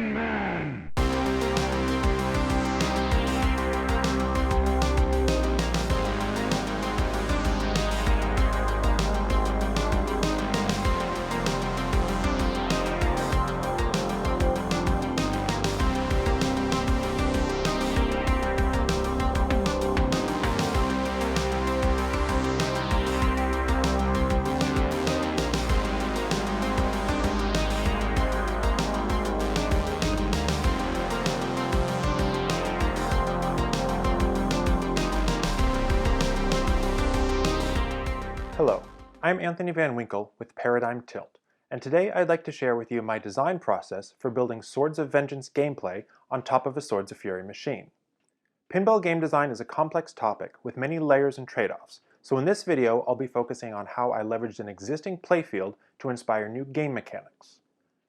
Man! Hello, I'm Anthony Van Winkle with Paradigm Tilt, and today I'd like to share with you my design process for building Swords of Vengeance gameplay on top of a Swords of Fury machine. Pinball game design is a complex topic with many layers and trade-offs, so in this video I'll be focusing on how I leveraged an existing playfield to inspire new game mechanics.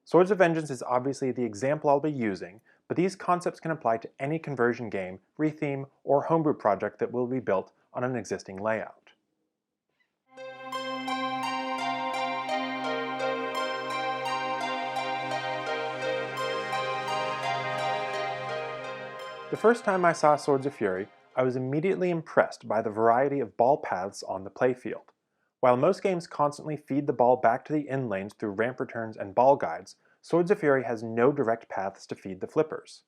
Swords of Vengeance is obviously the example I'll be using, but these concepts can apply to any conversion game, retheme, or homebrew project that will be built on an existing layout. The first time I saw Swords of Fury, I was immediately impressed by the variety of ball paths on the playfield. While most games constantly feed the ball back to the in lanes through ramp returns and ball guides, Swords of Fury has no direct paths to feed the flippers.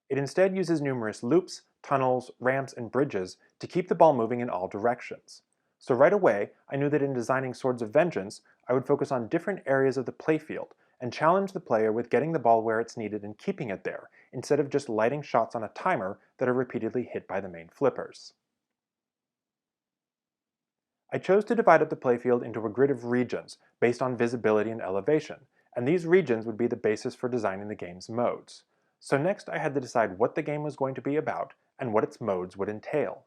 It instead uses numerous loops, tunnels, ramps, and bridges to keep the ball moving in all directions. So right away, I knew that in designing Swords of Vengeance, I would focus on different areas of the playfield and challenge the player with getting the ball where it's needed and keeping it there, instead of just lighting shots on a timer that are repeatedly hit by the main flippers. I chose to divide up the playfield into a grid of regions based on visibility and elevation, and these regions would be the basis for designing the game's modes. So next I had to decide what the game was going to be about and what its modes would entail.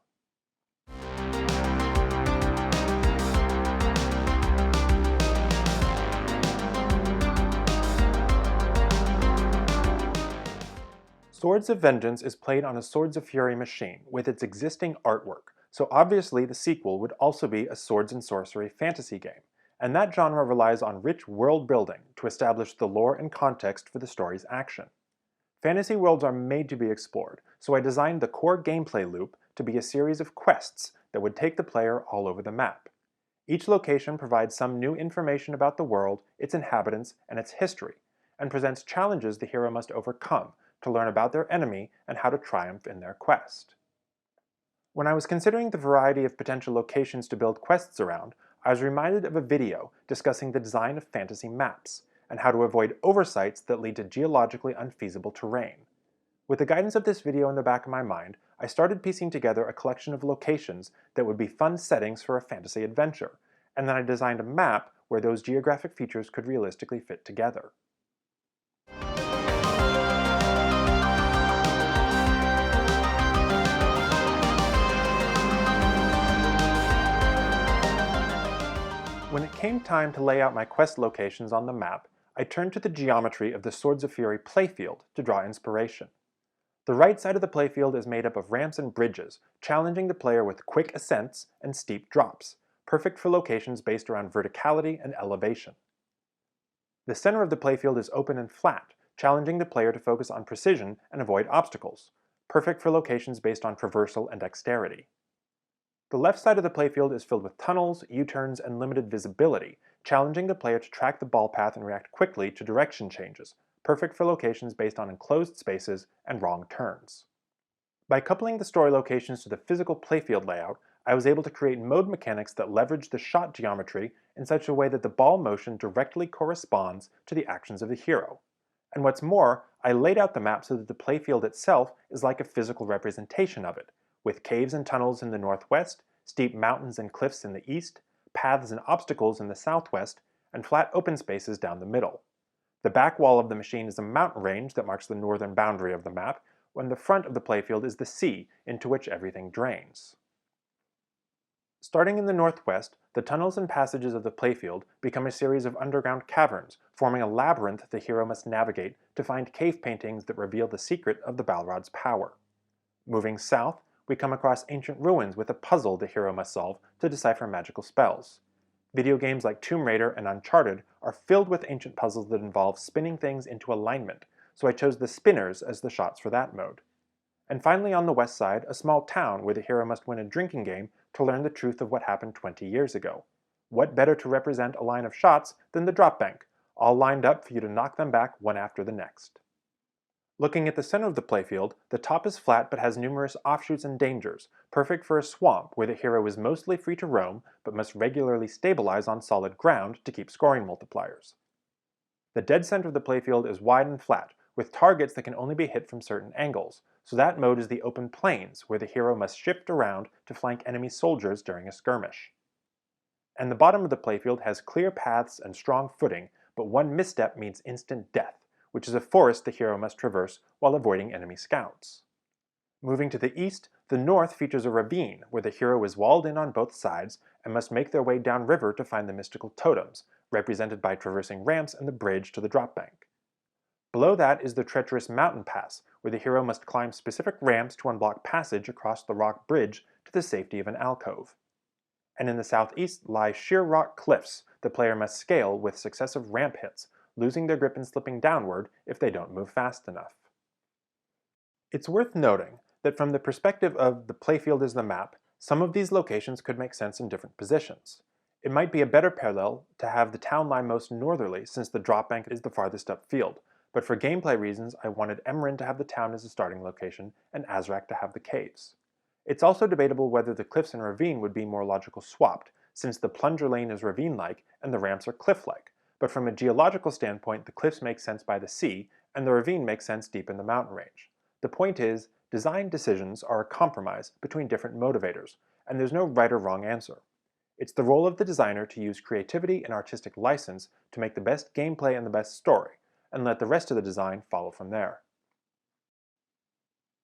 Swords of Vengeance is played on a Swords of Fury machine with its existing artwork, so obviously the sequel would also be a swords and sorcery fantasy game, and that genre relies on rich world building to establish the lore and context for the story's action. Fantasy worlds are made to be explored, so I designed the core gameplay loop to be a series of quests that would take the player all over the map. Each location provides some new information about the world, its inhabitants, and its history, and presents challenges the hero must overcome to learn about their enemy and how to triumph in their quest. When I was considering the variety of potential locations to build quests around, I was reminded of a video discussing the design of fantasy maps, and how to avoid oversights that lead to geologically unfeasible terrain. With the guidance of this video in the back of my mind, I started piecing together a collection of locations that would be fun settings for a fantasy adventure, and then I designed a map where those geographic features could realistically fit together. When it came time to lay out my quest locations on the map, I turned to the geometry of the Swords of Fury playfield to draw inspiration. The right side of the playfield is made up of ramps and bridges, challenging the player with quick ascents and steep drops, perfect for locations based around verticality and elevation. The center of the playfield is open and flat, challenging the player to focus on precision and avoid obstacles, perfect for locations based on traversal and dexterity. The left side of the playfield is filled with tunnels, U-turns, and limited visibility, challenging the player to track the ball path and react quickly to direction changes, perfect for locations based on enclosed spaces and wrong turns. By coupling the story locations to the physical playfield layout, I was able to create mode mechanics that leverage the shot geometry in such a way that the ball motion directly corresponds to the actions of the hero. And what's more, I laid out the map so that the playfield itself is like a physical representation of it, with caves and tunnels in the northwest, steep mountains and cliffs in the east, paths and obstacles in the southwest, and flat open spaces down the middle. The back wall of the machine is a mountain range that marks the northern boundary of the map, when the front of the playfield is the sea, into which everything drains. Starting in the northwest, the tunnels and passages of the playfield become a series of underground caverns, forming a labyrinth the hero must navigate to find cave paintings that reveal the secret of the Balrod's power. Moving south, we come across ancient ruins with a puzzle the hero must solve to decipher magical spells. Video games like Tomb Raider and Uncharted are filled with ancient puzzles that involve spinning things into alignment, so I chose the spinners as the shots for that mode. And finally on the west side, a small town where the hero must win a drinking game to learn the truth of what happened 20 years ago. What better to represent a line of shots than the drop bank, all lined up for you to knock them back one after the next. Looking at the center of the playfield, the top is flat but has numerous offshoots and dangers, perfect for a swamp where the hero is mostly free to roam but must regularly stabilize on solid ground to keep scoring multipliers. The dead center of the playfield is wide and flat, with targets that can only be hit from certain angles, so that mode is the open plains where the hero must shift around to flank enemy soldiers during a skirmish. And the bottom of the playfield has clear paths and strong footing, but one misstep means instant death, which is a forest the hero must traverse while avoiding enemy scouts. Moving to the east, the north features a ravine where the hero is walled in on both sides and must make their way downriver to find the mystical totems, represented by traversing ramps and the bridge to the drop bank. Below that is the treacherous mountain pass, where the hero must climb specific ramps to unblock passage across the rock bridge to the safety of an alcove. And in the southeast lie sheer rock cliffs the player must scale with successive ramp hits, losing their grip and slipping downward if they don't move fast enough. It's worth noting that from the perspective of the playfield as the map, some of these locations could make sense in different positions. It might be a better parallel to have the town lie most northerly since the drop bank is the farthest up field, but for gameplay reasons I wanted Emerald to have the town as a starting location and Azrak to have the caves. It's also debatable whether the cliffs and ravine would be more logical swapped, since the plunger lane is ravine-like and the ramps are cliff-like, but from a geological standpoint the cliffs make sense by the sea and the ravine makes sense deep in the mountain range. The point is, design decisions are a compromise between different motivators, and there's no right or wrong answer. It's the role of the designer to use creativity and artistic license to make the best gameplay and the best story, and let the rest of the design follow from there.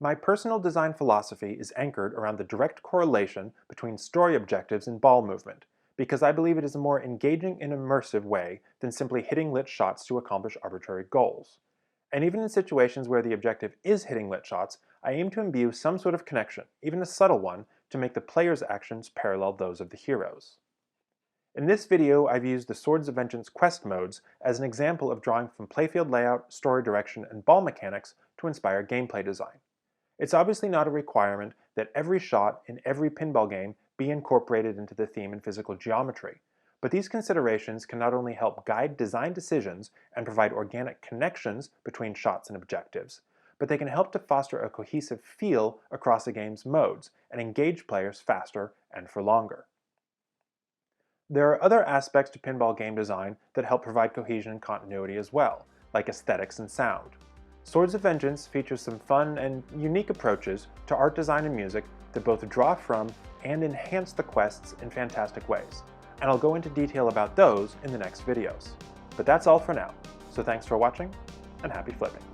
My personal design philosophy is anchored around the direct correlation between story objectives and ball movement, because I believe it is a more engaging and immersive way than simply hitting lit shots to accomplish arbitrary goals. And even in situations where the objective is hitting lit shots, I aim to imbue some sort of connection, even a subtle one, to make the player's actions parallel those of the heroes. In this video, I've used the Swords of Vengeance quest modes as an example of drawing from playfield layout, story direction, and ball mechanics to inspire gameplay design. It's obviously not a requirement that every shot in every pinball game be incorporated into the theme and physical geometry, but these considerations can not only help guide design decisions and provide organic connections between shots and objectives, but they can help to foster a cohesive feel across a game's modes and engage players faster and for longer. There are other aspects to pinball game design that help provide cohesion and continuity as well, like aesthetics and sound. Swords of Vengeance features some fun and unique approaches to art design and music that both draw from and enhance the quests in fantastic ways, and I'll go into detail about those in the next videos. But that's all for now, so thanks for watching, and happy flipping!